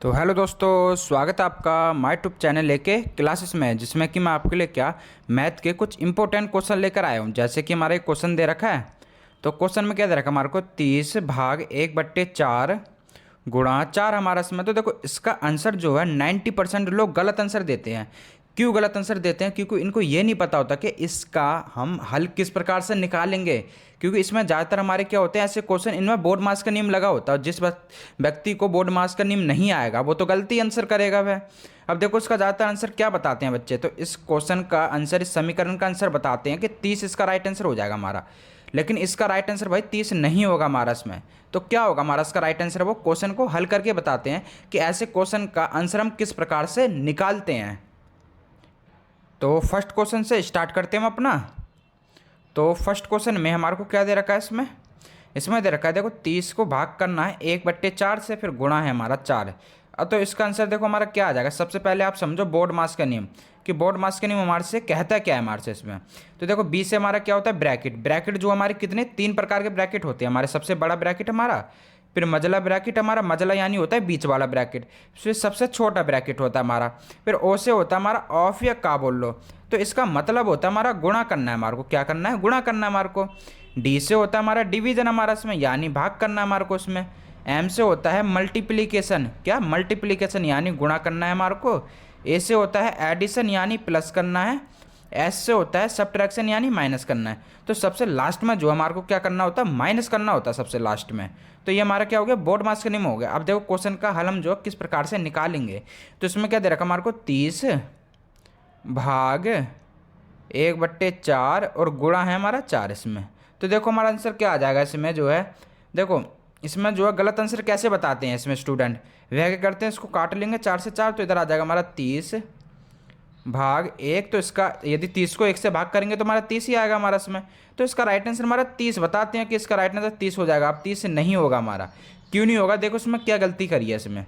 तो हेलो दोस्तों, स्वागत है आपका माय ट्यूब चैनल लेके क्लासेस में, जिसमें कि मैं आपके लिए क्या मैथ के कुछ इंपॉर्टेंट क्वेश्चन लेकर आया हूँ। जैसे कि हमारा एक क्वेश्चन दे रखा है, तो क्वेश्चन में क्या दे रखा है हमारे को 30/1/4 गुणा 4 हमारा इसमें। तो देखो इसका आंसर जो है 90% लोग गलत आंसर देते हैं। क्यों गलत आंसर देते हैं? क्योंकि इनको ये नहीं पता होता कि इसका हम हल किस प्रकार से निकालेंगे। क्योंकि इसमें ज़्यादातर हमारे क्या होते हैं ऐसे क्वेश्चन, इनमें बोर्ड मार्क्स का नियम लगा होता है। जिस व्यक्ति को बोर्ड मार्क्स का नियम नहीं आएगा वो तो गलती आंसर करेगा वह। अब देखो इसका ज़्यादातर आंसर क्या बताते हैं बच्चे, तो इस क्वेश्चन का आंसर, इस समीकरण का आंसर बताते हैं कि 30 इसका राइट आंसर हो जाएगा हमारा। लेकिन इसका राइट आंसर भाई 30 नहीं होगा हमारा इसमें। तो क्या होगा हमारा इसका राइट आंसर? वो क्वेश्चन को हल करके बताते हैं कि ऐसे क्वेश्चन का आंसर हम किस प्रकार से निकालते हैं। तो फर्स्ट क्वेश्चन से स्टार्ट करते हैं हम अपना। तो फर्स्ट क्वेश्चन में हमारे को क्या दे रखा है इसमें? इसमें दे रखा है देखो 30 को भाग करना है 1/4 से, फिर गुणा है हमारा 4। अब तो इसका आंसर देखो हमारा क्या आ जाएगा। सबसे पहले आप समझो बोर्ड मास का नियम, कि बोर्ड मास का नियम हमारे से कहता है क्या है हमारे से इसमें। तो देखो बी से हमारा क्या होता है ब्रैकेट। ब्रैकेट जो हमारे कितने 3 प्रकार के ब्रैकेट होते हैं हमारे। सबसे बड़ा ब्रैकेट हमारा, फिर मजला ब्रैकेट हमारा, मजला यानी होता है बीच वाला ब्रैकेट, फिर सबसे छोटा ब्रैकेट होता है हमारा, फिर ओ से होता है हमारा ऑफ या का बोल लो। तो इसका मतलब होता है हमारा गुणा करना है हमारे को। क्या करना है? गुणा करना है हमारे को। डी से होता है हमारा डिवीजन हमारा इसमें, यानी भाग करना है हमारे को इसमें। एम से होता है मल्टीप्लिकेशन, क्या मल्टीप्लिकेशन यानी गुणा करना है हमारे को। ए से होता है एडिशन यानी प्लस करना है। एस से होता है सब्ट्रैक्शन यानी माइनस करना है। तो सबसे लास्ट में जो हमारे को क्या करना होता है, माइनस करना होता है सबसे लास्ट में। तो ये हमारा क्या हो गया, बोर्ड मास का नियम हो गया। अब देखो क्वेश्चन का हल हम जो किस प्रकार से निकालेंगे। तो इसमें क्या दे रखा हमारे को 30 भाग 1/4 और गुणा है हमारा 4 इसमें। तो देखो हमारा आंसर क्या आ जाएगा इसमें जो है। देखो इसमें जो है गलत आंसर कैसे बताते हैं इसमें स्टूडेंट, वह क्या करते हैं, इसको काट लेंगे 4 से 4, तो इधर आ जाएगा हमारा 30 भाग 1। तो इसका यदि 30 को 1 से भाग करेंगे तो हमारा 30 ही आएगा हमारा इसमें। तो इसका राइट आंसर हमारा 30 बताते हैं कि इसका राइट आंसर 30 हो जाएगा। अब 30 नहीं होगा हमारा। क्यों नहीं होगा? देखो इसमें क्या गलती करी है इसमें।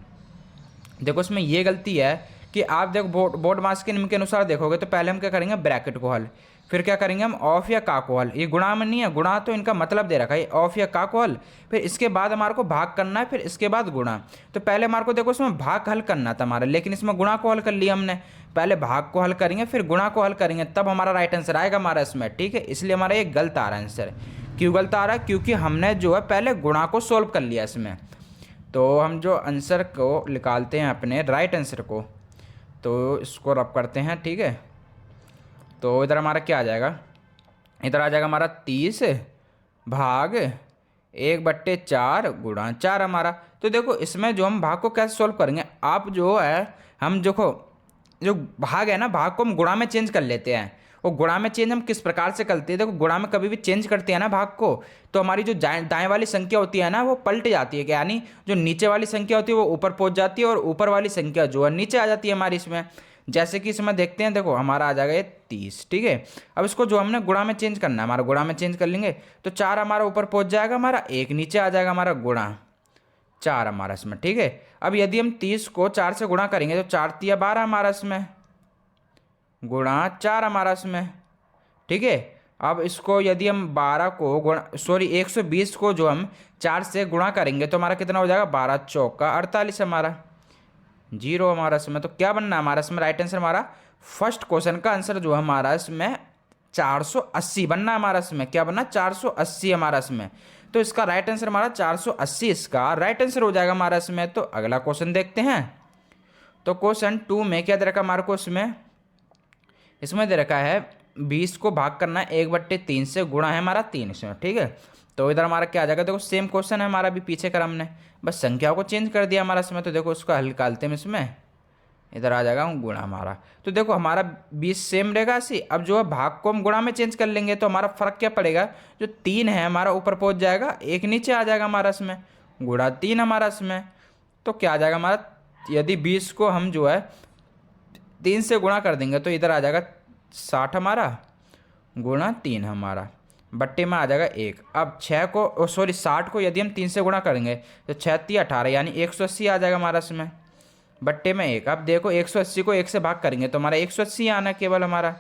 देखो इसमें ये गलती है कि आप देखो बोर्ड मास के नियम के अनुसार देखोगे तो पहले हम क्या करेंगे ब्रैकेट को हल, फिर क्या करेंगे हम ऑफ या का को हल। ये गुणा में नहीं है, गुणा तो इनका मतलब दे रखा है ऑफ या का को हल, फिर इसके बाद हमारे को भाग करना है, फिर इसके बाद गुणा। तो पहले हमारे को देखो इसमें भाग हल करना था हमारा, लेकिन इसमें गुणा को हल कर लिया हमने। पहले भाग को हल करेंगे फिर गुणा को हल करेंगे, तब हमारा राइट आंसर आएगा हमारा इसमें। ठीक है, इसलिए हमारा ये गलत आ रहा है आंसर। क्यों गलत आ रहा है? क्योंकि हमने जो है पहले गुणा को सोल्व कर लिया इसमें। तो हम जो आंसर को निकालते हैं अपने राइट आंसर को, तो इसको रब करते हैं। ठीक है, तो इधर हमारा क्या आ जाएगा, इधर आ जाएगा हमारा 30 भाग 1/4 गुणा 4 हमारा। तो देखो इसमें जो हम भाग को कैसे सोल्व करेंगे, आप जो है हम देखो जो भाग है ना, भाग को हम गुणा में चेंज कर लेते हैं। वो गुणा में चेंज हम किस प्रकार से करते हैं, देखो गुणा में कभी भी चेंज करते हैं ना भाग को, तो हमारी जो दाएं वाली संख्या होती है ना वो पलट जाती है। यानी जो नीचे वाली संख्या होती है वो ऊपर पहुंच जाती है और ऊपर वाली संख्या जो है नीचे आ जाती है हमारी इसमें। जैसे कि इसमें देखते हैं, देखो हमारा आ जाएगा ये 30। ठीक है, अब इसको जो हमने गुणा में चेंज करना है, हमारा गुणा में चेंज कर लेंगे तो 4 हमारा ऊपर पहुंच जाएगा, हमारा 1 नीचे आ जाएगा, हमारा गुणा 4 हमारा इसमें। ठीक है, अब यदि हम 30 को 4 से गुणा करेंगे तो 4 तिया 12 हमारा इसमें, गुणा 4 हमारा इसमें। ठीक है, अब इसको यदि हम 12 को गुणा 120 को जो हम 4 से गुणा करेंगे तो हमारा कितना हो जाएगा, 12 चौका 48 हमारा, 0 हमारा इसमें। तो क्या बनना है हमारा इसमें राइट आंसर? हमारा फर्स्ट क्वेश्चन का आंसर जो है हमारा इसमें 480 बनना है हमारा इसमें। क्या बनना? 480 हमारा इसमें। तो इसका राइट आंसर हमारा 480 इसका राइट आंसर हो जाएगा हमारा इसमें। तो अगला क्वेश्चन देखते हैं। तो क्वेश्चन 2 में क्या दे रखा हमारे को इसमें दे रखा है 20 को भाग करना है 1/3 से, गुणा है हमारा 3 इसमें। ठीक है, तो इधर हमारा क्या आ जाएगा, देखो सेम क्वेश्चन है हमारा भी पीछे कर हमने, बस संख्याओं को चेंज कर दिया हमारा इसमें। तो देखो उसका हल निकालते हैं इसमें, इधर आ जाएगा गुणा हमारा। तो देखो हमारा 20 सेम रहेगा ऐसी। अब जो है भाग को हम गुणा में चेंज कर लेंगे तो हमारा फर्क क्या पड़ेगा, जो 3 है हमारा ऊपर पहुंच जाएगा, 1 नीचे आ जाएगा हमारा इसमें, गुणा 3 हमारा इसमें। तो क्या आ जाएगा हमारा, यदि 20 को हम जो है 3 से गुणा कर देंगे तो इधर आ जाएगा 60 हमारा, गुणा 3 हमारा, बट्टे में आ जाएगा 1। अब 60 को यदि हम 3 से गुणा करेंगे तो 6 3 18 यानी 180 आ जाएगा हमारा इसमें, बट्टे में 1। अब देखो 180 को 1 से भाग करेंगे तो हमारा 180 आना, केवल हमारा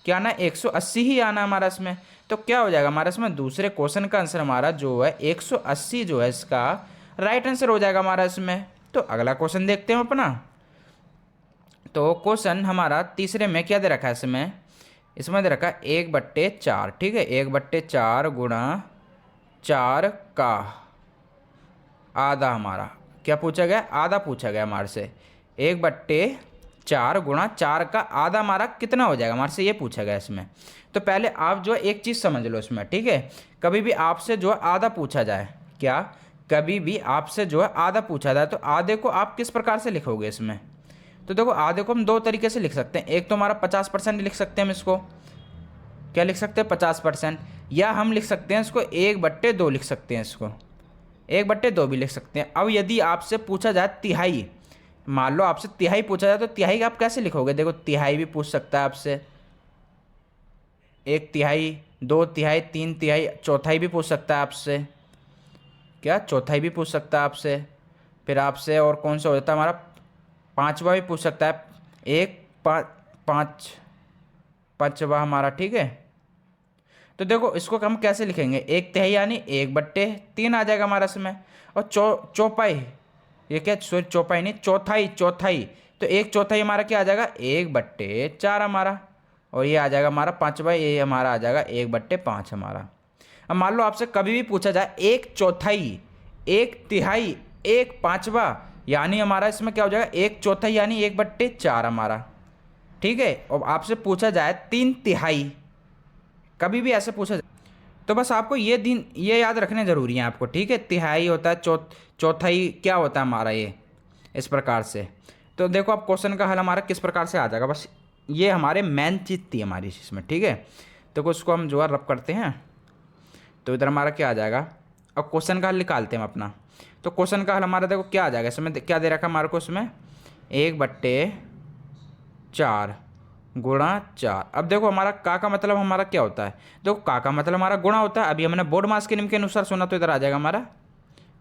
क्या आना, 180 ही आना हमारा इसमें। तो क्या हो जाएगा हमारा इसमें दूसरे क्वेश्चन का आंसर हमारा जो है 180 जो है इसका राइट आंसर हो जाएगा हमारा इसमें। तो अगला क्वेश्चन देखते हैं अपना। तो क्वेश्चन हमारा तीसरे में क्या दे रखा है, इसमें दे रखा है 1/4। ठीक है, 1/4 गुणा 4 का आधा। हमारा क्या पूछा गया, आधा पूछा गया हमारे से। 1/4 गुणा 4 का आधा हमारा कितना हो जाएगा, हमारे से ये पूछा गया इसमें। तो पहले आप जो है एक चीज़ समझ लो इसमें, ठीक है। कभी भी आपसे जो है आधा पूछा जाए, क्या कभी भी आपसे जो है आधा पूछा जाए, तो आधे को आप किस प्रकार से लिखोगे इसमें। तो देखो, आधे को हम दो तरीके से लिख सकते हैं। एक तो हमारा 50% लिख सकते हैं हम इसको, क्या लिख सकते हैं 50%, या हम लिख सकते हैं इसको 1/2 लिख सकते हैं, इसको 1/2 भी लिख सकते हैं। अब यदि आपसे पूछा जाए तिहाई, मान लो आपसे तिहाई पूछा जाए, तो तिहाई आप कैसे लिखोगे। देखो, तिहाई भी पूछ सकता है आपसे, 1/3, 2/3, 3/3, चौथाई भी पूछ सकता है आपसे, क्या चौथाई भी पूछ सकता है आपसे। फिर आपसे और कौन सा हो जाता है हमारा, पाँचवा भी पूछ सकता है, 1/5 हमारा, ठीक है। तो देखो, इसको हम कैसे लिखेंगे, 1/3 यानी 1/3 आ जाएगा हमारा इसमें। और चौपाई, ये क्या, सॉरी चौपाई नहीं, चौथाई। तो 1/4 हमारा क्या आ जाएगा, 1/4 हमारा। और ये आ जाएगा हमारा 5वां, ये हमारा आ जाएगा 1/5 हमारा। अब मान लो आपसे कभी भी पूछा जाए 1/4, 1/3, 1/5, यानी हमारा इसमें क्या हो जाएगा, 1/4 यानी 1/4 हमारा, ठीक है। और आपसे पूछा जाए 3/3, कभी भी ऐसे पूछा जाए, तो बस आपको ये याद रखने ज़रूरी है आपको, ठीक है। तिहाई होता है, चौथाई क्या होता है हमारा, ये इस प्रकार से। तो देखो, अब क्वेश्चन का हल हमारा किस प्रकार से आ जाएगा, बस ये हमारे मेन चीज़ थी हमारी इसमें, ठीक है। तो उसको हम जो है रब करते हैं, तो इधर हमारा क्या आ जाएगा। अब क्वेश्चन का हल निकालते हैं हम अपना। तो क्वेश्चन का हल हमारा देखो क्या आ जाएगा, इसमें क्या दे रखा हमारे को, इसमें 1/4 गुणा 4। अब देखो, हमारा का मतलब हमारा क्या होता है, देखो का मतलब हमारा गुणा होता है। अभी हमने बोर्ड मास के नियम के अनुसार सुना, तो इधर आ जाएगा हमारा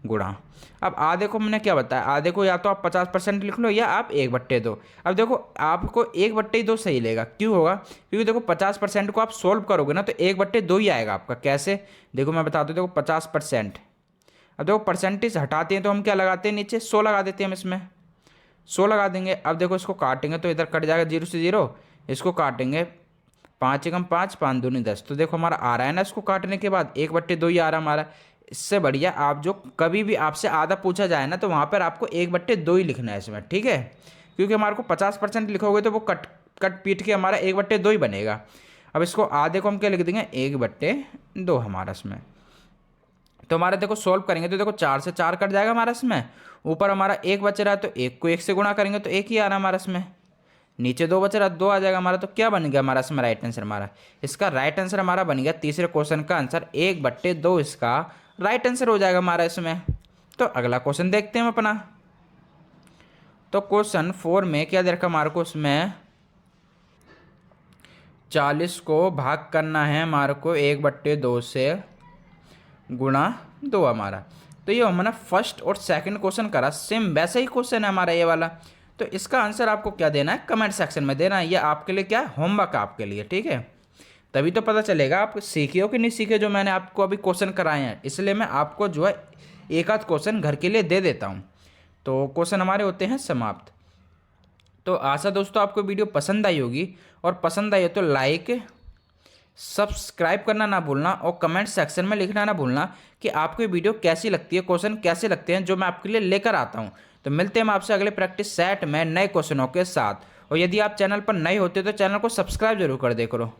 गुणा। अब आधे को हमने क्या बताया, आधे को या तो आप 50% लिख लो, या आप 1/2। अब देखो, आपको 1/2 सही लेगा, क्यों होगा, क्योंकि देखो 50% को आप सोल्व करोगे ना, तो 1/2 ही आएगा आपका। कैसे, देखो मैं बताता हूँ। देखो 50%, अब देखो परसेंटेज हटाते हैं तो हम क्या लगाते हैं, नीचे 100 लगा देते हैं हम, इसमें 100 लगा देंगे। अब देखो, इसको काटेंगे तो इधर कट जाएगा 0 से 0, इसको काटेंगे 5 एकम 5, 5 दूनी 10। तो देखो हमारा आ रहा है ना, इसको काटने के बाद 1/2 ही आ रहा है हमारा। इससे बढ़िया आप जो कभी भी आपसे आधा पूछा जाए ना, तो वहाँ पर आपको 1/2 ही लिखना है इसमें, ठीक है। क्योंकि हमारे को 50% लिखोगे तो वो कट पीट के हमारा 1/2 ही बनेगा। अब इसको आधे को हम क्या लिख देंगे, 1/2 हमारा इसमें। तो हमारा देखो सॉल्व करेंगे तो देखो 4 से 4 कट जाएगा हमारा इसमें। ऊपर हमारा 1 बच रहा है, तो 1 को 1 से गुणा करेंगे तो 1 ही आ रहा है हमारा इसमें। नीचे 2 बच रहा है, 2 आ जाएगा हमारा। तो क्या बन गया हमारा इसमें राइट आंसर, हमारा इसका राइट आंसर हमारा बन गया तीसरे क्वेश्चन का आंसर 1/2 इसका राइट आंसर हो जाएगा हमारा इसमें। तो अगला क्वेश्चन देखते हैं हम अपना। तो क्वेश्चन 4 में क्या दे रखा हमारे को, उसमें 40 को भाग करना है हमारे को 1/2 से गुणा 2 हमारा। तो ये हमने फर्स्ट और सेकंड क्वेश्चन करा, सेम वैसा ही क्वेश्चन है हमारा ये वाला। तो इसका आंसर आपको क्या देना है, कमेंट सेक्शन में देना है। ये आपके लिए क्या होमवर्क है आपके लिए, ठीक है। तभी तो पता चलेगा आप सीखे हो कि नहीं सीखे, जो मैंने आपको अभी क्वेश्चन कराए हैं। इसलिए मैं आपको जो है एक आध क्वेश्चन घर के लिए दे देता हूँ। तो क्वेश्चन हमारे होते हैं समाप्त। तो आशा दोस्तों आपको वीडियो पसंद आई होगी, और पसंद आई हो तो लाइक सब्सक्राइब करना ना भूलना, और कमेंट सेक्शन में लिखना ना भूलना कि आपको ये वीडियो कैसी लगती है, क्वेश्चन कैसे लगते हैं जो मैं आपके लिए लेकर आता हूँ। तो मिलते हैं हम आपसे अगले प्रैक्टिस सेट में नए क्वेश्चनों के साथ। और यदि आप चैनल पर नए होते तो चैनल को सब्सक्राइब जरूर कर दे करो।